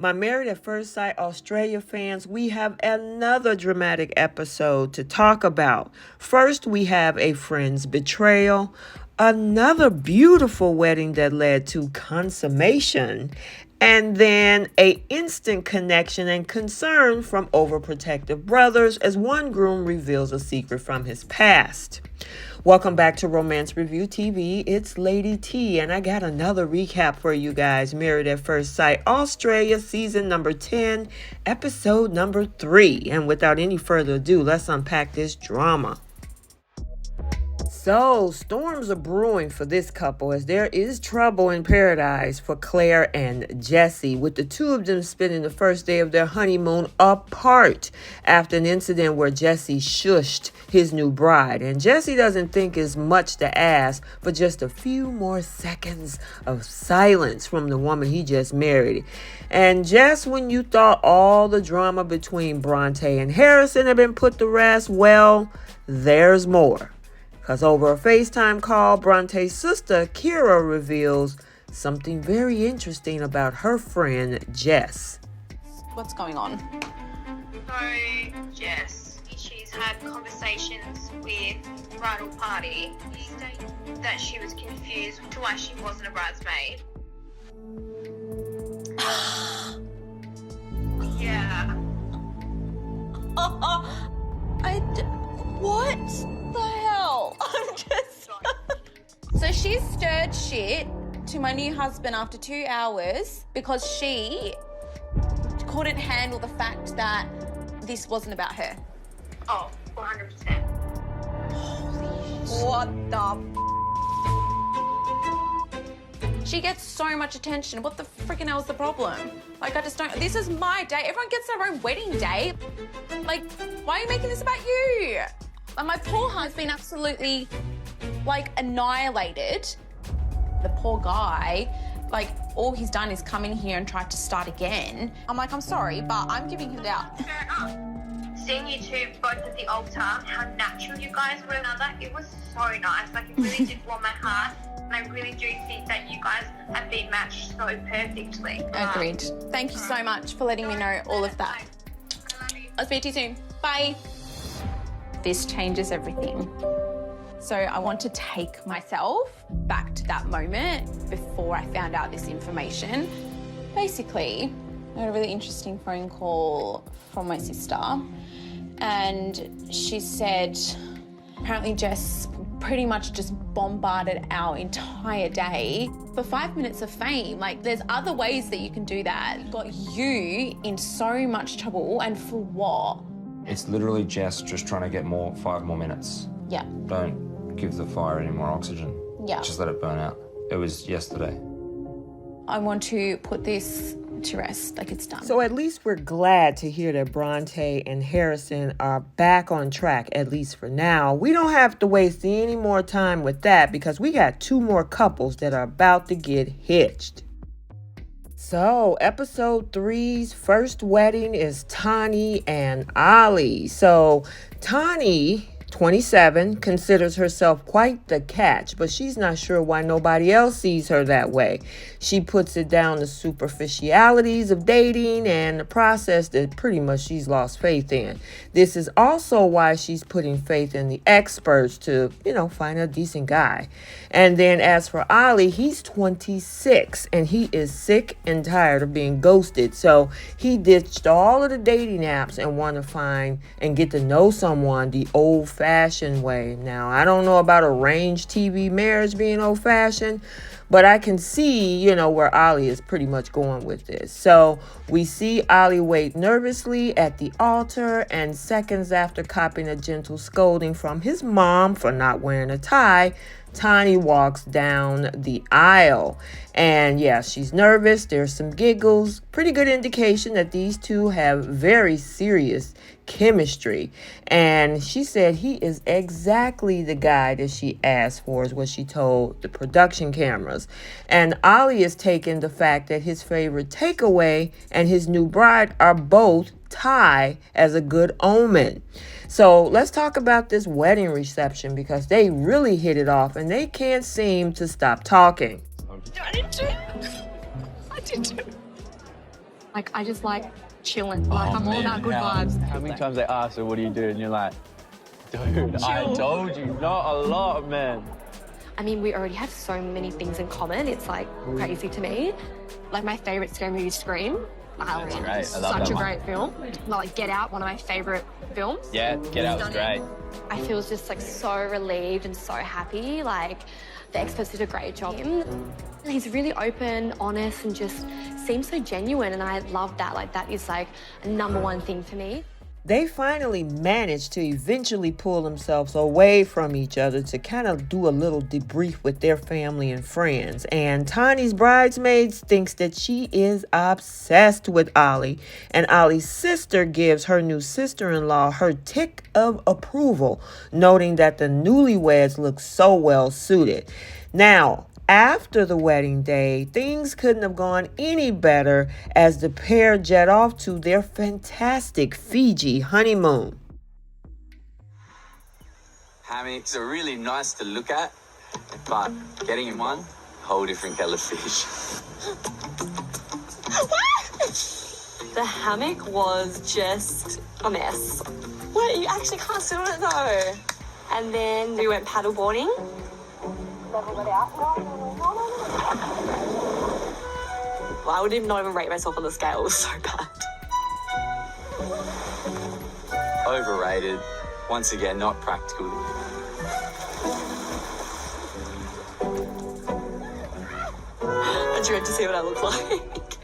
My Married at First Sight Australia fans, we have another dramatic episode to talk about. First, we have a friend's betrayal, another beautiful wedding that led to consummation, and then a instant connection and concern from overprotective brothers as one groom reveals a secret from his past. Welcome back to Romance Review TV. It's Lady T, and I got another recap for you guys. Married at First Sight Australia, season number 10, episode number 3. And without any further ado, let's unpack this drama. So, storms are brewing for this couple as there is trouble in paradise for Claire and Jesse, with the two of them spending the first day of their honeymoon apart after an incident where Jesse shushed his new bride. And Jesse doesn't think it's much to ask for just a few more seconds of silence from the woman he just married. And just when you thought all the drama between Bronte and Harrison had been put to rest, well, there's more. Because over a FaceTime call, Bronte's sister, Kira, reveals something very interesting about her friend, Jess. What's going on? So, Jess, she's had conversations with the bridal party. She stated that she was confused to why she wasn't a bridesmaid. Yeah. What the hell? I'm just... So she stirred shit to my new husband after 2 hours because she couldn't handle the fact that this wasn't about her. Oh, 100%. What the She gets so much attention. What the freaking hell is the problem? Like, I just don't... This is my day. Everyone gets their own wedding day. Like, why are you making this about you? And my poor husband's been absolutely, like, annihilated. The poor guy, like, all he's done is come in here and tried to start again. I'm like, I'm sorry, but I'm giving him out. Fair enough. Seeing you two both at the altar, how natural you guys were another, it was so nice. Like, it really did warm my heart. And I really do think that you guys have been matched so perfectly. Agreed. Thank you so much for letting me know all of that. I love you. I'll speak to you soon. Bye. This changes everything. So I want to take myself back to that moment before I found out this information. Basically, I had a really interesting phone call from my sister, and she said apparently Jess pretty much just bombarded our entire day for 5 minutes of fame. Like, there's other ways that you can do that. Got you in so much trouble, and for what? It's literally Jess just trying to get 5 more minutes. Yeah. Don't give the fire any more oxygen. Yeah. Just let it burn out. It was yesterday. I want to put this to rest, like it's done. So at least we're glad to hear that Bronte and Harrison are back on track, at least for now. We don't have to waste any more time with that because we got 2 more couples that are about to get hitched. So, episode 3's first wedding is Tani and Ollie. So, Tani, 27, considers herself quite the catch, but she's not sure why nobody else sees her that way. She puts it down to superficialities of dating and the process that pretty much she's lost faith in. This is also why she's putting faith in the experts to, find a decent guy. And then as for Ollie, he's 26 and he is sick and tired of being ghosted. So he ditched all of the dating apps and want to find and get to know someone the old-fashioned way. Now, I don't know about arranged TV marriage being old-fashioned, but I can see, where Ollie is pretty much going with this. So we see Ollie wait nervously at the altar, and seconds after copping a gentle scolding from his mom for not wearing a tie, Tani walks down the aisle. And yeah, she's nervous. There's some giggles. Pretty good indication that these two have very serious chemistry. And she said he is exactly the guy that she asked for, is what she told the production cameras. And Ollie is taking the fact that his favorite takeaway and his new bride are both Thai as a good omen. So let's talk about this wedding reception because they really hit it off and they can't seem to stop talking. I did too. I did too. Like, I just like chilling. Like, I'm all about good vibes. How many times they ask her, what do you do? And you're like, dude, I told you, not a lot, man. I mean, we already have so many things in common. It's like crazy to me. Like, my favourite scary movie is Scream. That's great. I love Such that a one. great film. Like Get Out, one of my favourite films. Yeah, Get Out was great. I feel just like so relieved and so happy. Like, the experts did a great job. He's really open, honest, and just seems so genuine, and I love that. Like, that is like a #1 thing for me. They finally managed to eventually pull themselves away from each other to kind of do a little debrief with their family and friends. And Tani's bridesmaids thinks that she is obsessed with Ollie. And Ollie's sister gives her new sister-in-law her tick of approval, noting that the newlyweds look so well suited. Now, after the wedding day, things couldn't have gone any better as the pair jet off to their fantastic Fiji honeymoon. Hammocks are really nice to look at, but getting in one, whole different kettle of fish. The hammock was just a mess. Wait, you actually can't sit on it though. And then we went paddleboarding. Level it out. Well, I wouldn't even rate myself on the scale. It was so bad. Overrated. Once again, not practical. I dread to see what I look like.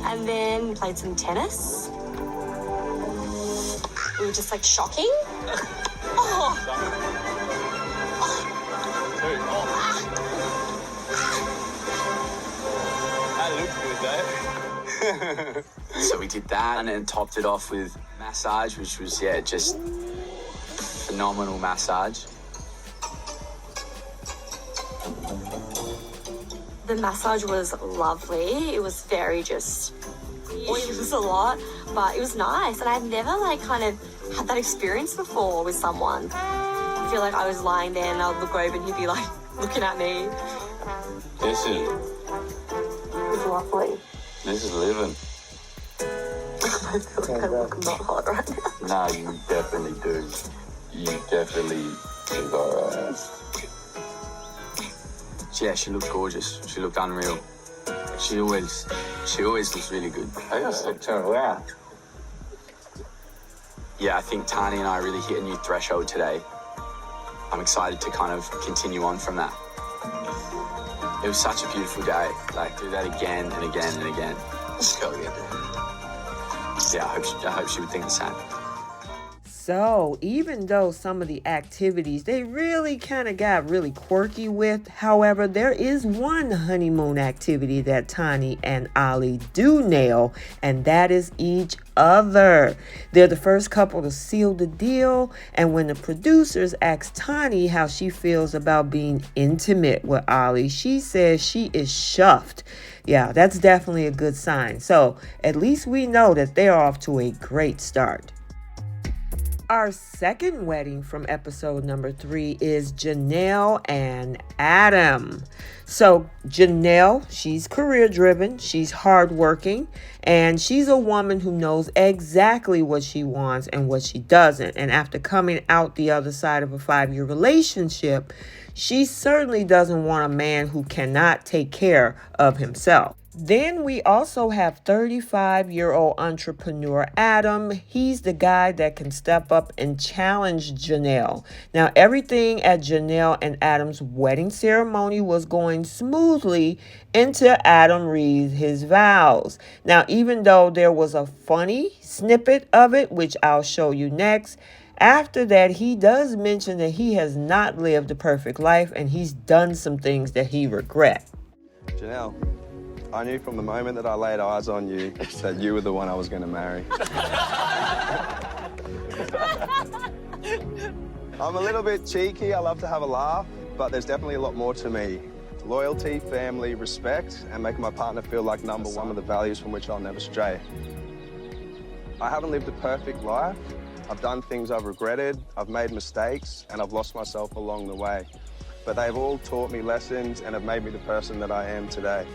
And then we played some tennis. We were just like shocking. That looked good though. So we did that and then topped it off with massage, which was, yeah, just phenomenal massage. The massage was lovely. It was very just, it was a lot, but it was nice. And I've never like kind of had that experience before with someone. I feel like I was lying there and I'd look over and he'd be like looking at me. This is Lovely. This is living. I feel like I look not hot right now. No, you definitely do. You definitely got yeah, she looked gorgeous. She looked unreal. She always looks really good. I just look terrible out. Yeah, I think Tani and I really hit a new threshold today. I'm excited to kind of continue on from that. It was such a beautiful day. Like, do that again and again and again. Let's go again. Yeah, I hope she would think the same. So, even though some of the activities they really kind of got really quirky with, however, there is one honeymoon activity that Tani and Ollie do nail, and that is each other. They're the first couple to seal the deal, and when the producers ask Tani how she feels about being intimate with Ollie, she says she is chuffed. Yeah, that's definitely a good sign. So, at least we know that they're off to a great start. Our second wedding from episode number 3 is Janelle and Adam. So Janelle, she's career driven, she's hardworking, and she's a woman who knows exactly what she wants and what she doesn't. And after coming out the other side of a 5-year relationship, she certainly doesn't want a man who cannot take care of himself. Then we also have 35-year-old entrepreneur Adam. He's the guy that can step up and challenge Janelle. Now, everything at Janelle and Adam's wedding ceremony was going smoothly until Adam reads his vows. Now, even though there was a funny snippet of it, which I'll show you next, after that, he does mention that he has not lived a perfect life and he's done some things that he regrets. Janelle, I knew from the moment that I laid eyes on you that you were the one I was going to marry. I'm a little bit cheeky, I love to have a laugh, but there's definitely a lot more to me. Loyalty, family, respect, and making my partner feel like number one of the values from which I'll never stray. I haven't lived a perfect life. I've done things I've regretted, I've made mistakes, and I've lost myself along the way. But they've all taught me lessons and have made me the person that I am today.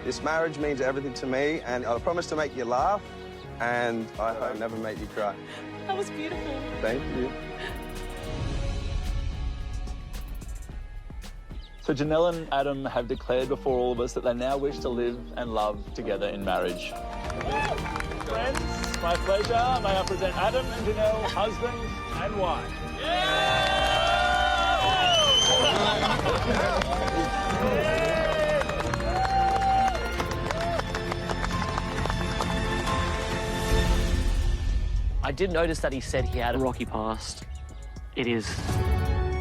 This marriage means everything to me, and I promise to make you laugh, and I hope never make you cry. That was beautiful. Thank you. So Janelle and Adam have declared before all of us that they now wish to live and love together in marriage. Friends, my pleasure. May I present Adam and Janelle, husband and wife. I did notice that he said he had a rocky past. It is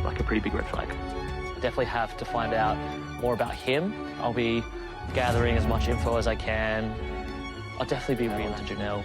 like a pretty big red flag. I definitely have to find out more about him. I'll be gathering as much info as I can. I'll definitely be real to Janelle.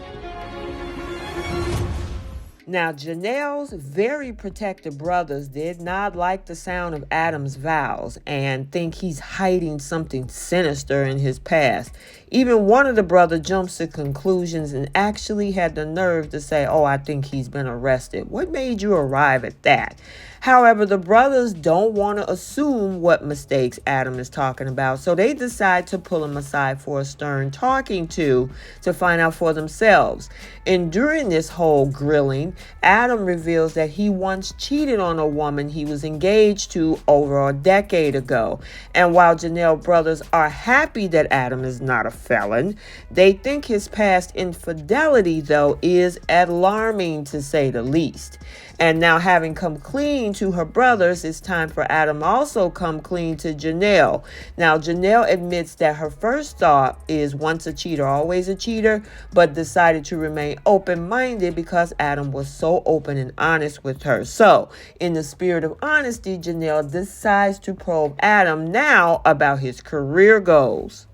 Now, Janelle's very protective brothers did not like the sound of Adam's vows and think he's hiding something sinister in his past. Even one of the brothers jumps to conclusions and actually had the nerve to say, "Oh, I think he's been arrested." What made you arrive at that? However, the brothers don't want to assume what mistakes Adam is talking about, so they decide to pull him aside for a stern talking to find out for themselves. And during this whole grilling, Adam reveals that he once cheated on a woman he was engaged to over a decade ago. And while Janelle brothers are happy that Adam is not a felon, they think his past infidelity, though, is alarming to say the least. And now, having come clean to her brothers, it's time for Adam also come clean to Janelle. Now, Janelle admits that her first thought is once a cheater, always a cheater, but decided to remain open-minded because Adam was so open and honest with her. So, in the spirit of honesty, Janelle decides to probe Adam now about his career goals.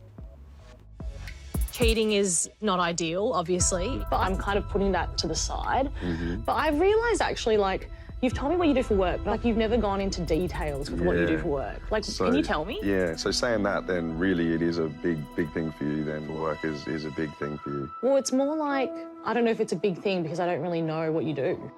Cheating is not ideal, obviously, but I'm kind of putting that to the side. But I've realised actually, like, you've told me what you do for work, but like you've never gone into details with what you do for work. Like, can you tell me? Yeah, so saying that, then really it is a big thing for you then. Work is a big thing for you. Well, it's more like, I don't know if it's a big thing because I don't really know what you do.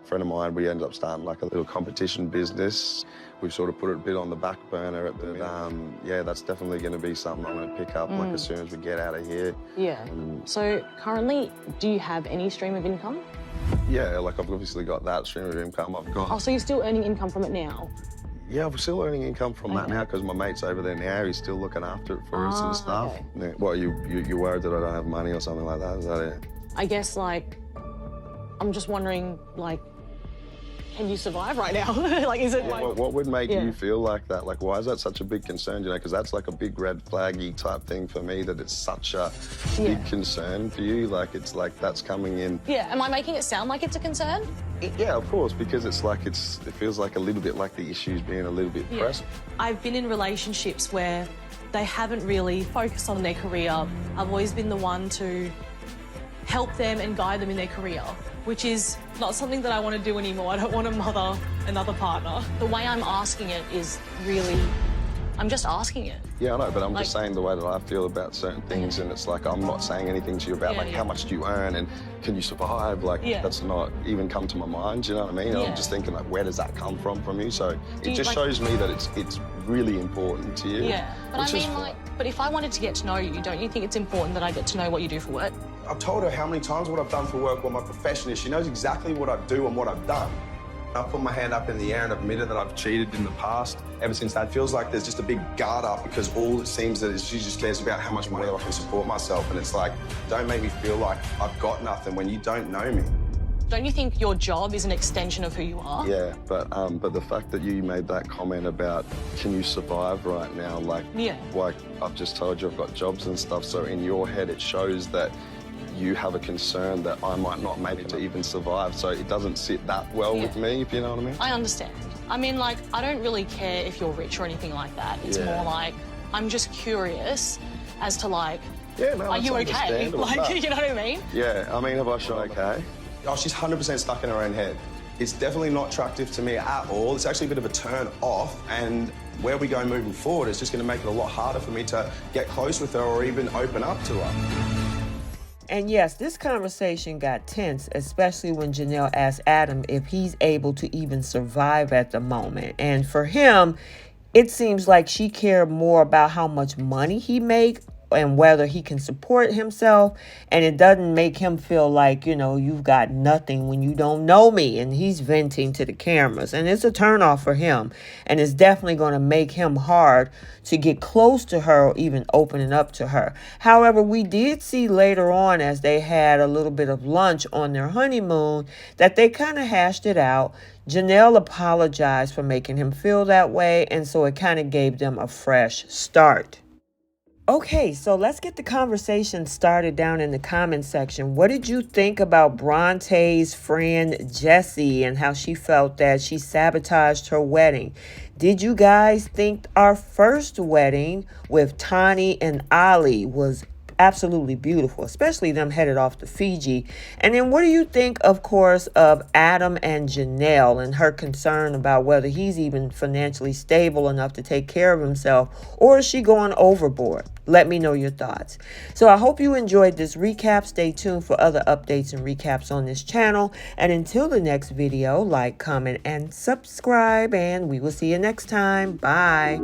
A friend of mine, we ended up starting like a little competition business. We've sort of put it a bit on the back burner at the minute. Yeah, that's definitely going to be something I'm going to pick up like as soon as we get out of here. Yeah. So currently, do you have any stream of income? Yeah, like I've obviously got that stream of income. I've got. Oh, so you're still earning income from it now? Yeah, I'm still earning income from that now because my mate's over there now. He's still looking after it for us and stuff. Okay. Yeah. What, you worried that I don't have money or something like that? Is that it? I guess, like, I'm just wondering, like, can you survive right now? Like, is it like... What would make you feel like that? Like, why is that such a big concern, you know? Because that's like a big red flaggy type thing for me, that it's such a big concern for you. Like, it's like that's coming in. Yeah, am I making it sound like it's a concern? Yeah, of course, because it's like it feels like a little bit like the issue's being a little bit pressed. I've been in relationships where they haven't really focused on their career. I've always been the one to help them and guide them in their career, which is not something that I want to do anymore. I don't want to mother another partner. The way I'm asking it is really, I'm just asking it. Yeah, I know, but I'm just saying the way that I feel about certain things, and it's like I'm not saying anything to you about how much do you earn and can you survive? Like that's not even come to my mind. Do you know what I mean? I'm just thinking like, where does that come from you? So it just shows me that it's really important to you. Yeah, but I mean, like, but if I wanted to get to know you, don't you think it's important that I get to know what you do for work? I've told her how many times what I've done for work, what my profession is. She knows exactly what I do and what I've done. I've put my hand up in the air and admitted that I've cheated in the past. Ever since that, feels like there's just a big guard up because all it seems that is she just cares about how much money I can support myself. And it's like, don't make me feel like I've got nothing when you don't know me. Don't you think your job is an extension of who you are? Yeah, but the fact that you made that comment about can you survive right now, like I've just told you I've got jobs and stuff, so in your head it shows that you have a concern that I might not make it to even survive, so it doesn't sit that well with me, if you know what I mean. I understand. I mean, like, I don't really care if you're rich or anything like that. It's more like, I'm just curious as to, like, are you okay? Like, you know what I mean? Yeah, I mean, have I shown okay? Oh, she's 100% stuck in her own head. It's definitely not attractive to me at all. It's actually a bit of a turn off, and where we go moving forward is just going to make it a lot harder for me to get close with her or even open up to her. And yes, this conversation got tense, especially when Janelle asked Adam if he's able to even survive at the moment. And for him, it seems like she cared more about how much money he make and whether he can support himself. And it doesn't make him feel like, you know, you've got nothing when you don't know me. And he's venting to the cameras. And it's a turnoff for him. And it's definitely going to make him hard to get close to her or even opening up to her. However, we did see later on, as they had a little bit of lunch on their honeymoon, that they kind of hashed it out. Janelle apologized for making him feel that way. And so it kind of gave them a fresh start. Okay, so let's get the conversation started down in the comment section. What did you think about Bronte's friend Jessie and how she felt that she sabotaged her wedding? Did you guys think our first wedding with Tani and Ollie was absolutely beautiful, especially them headed off to Fiji? And then what do you think, of course, of Adam and Janelle and her concern about whether he's even financially stable enough to take care of himself, or is she going overboard? Let me know your thoughts. So I hope you enjoyed this recap. Stay tuned for other updates and recaps on this channel. And until the next video, like, comment, and subscribe, and we will see you next time. Bye.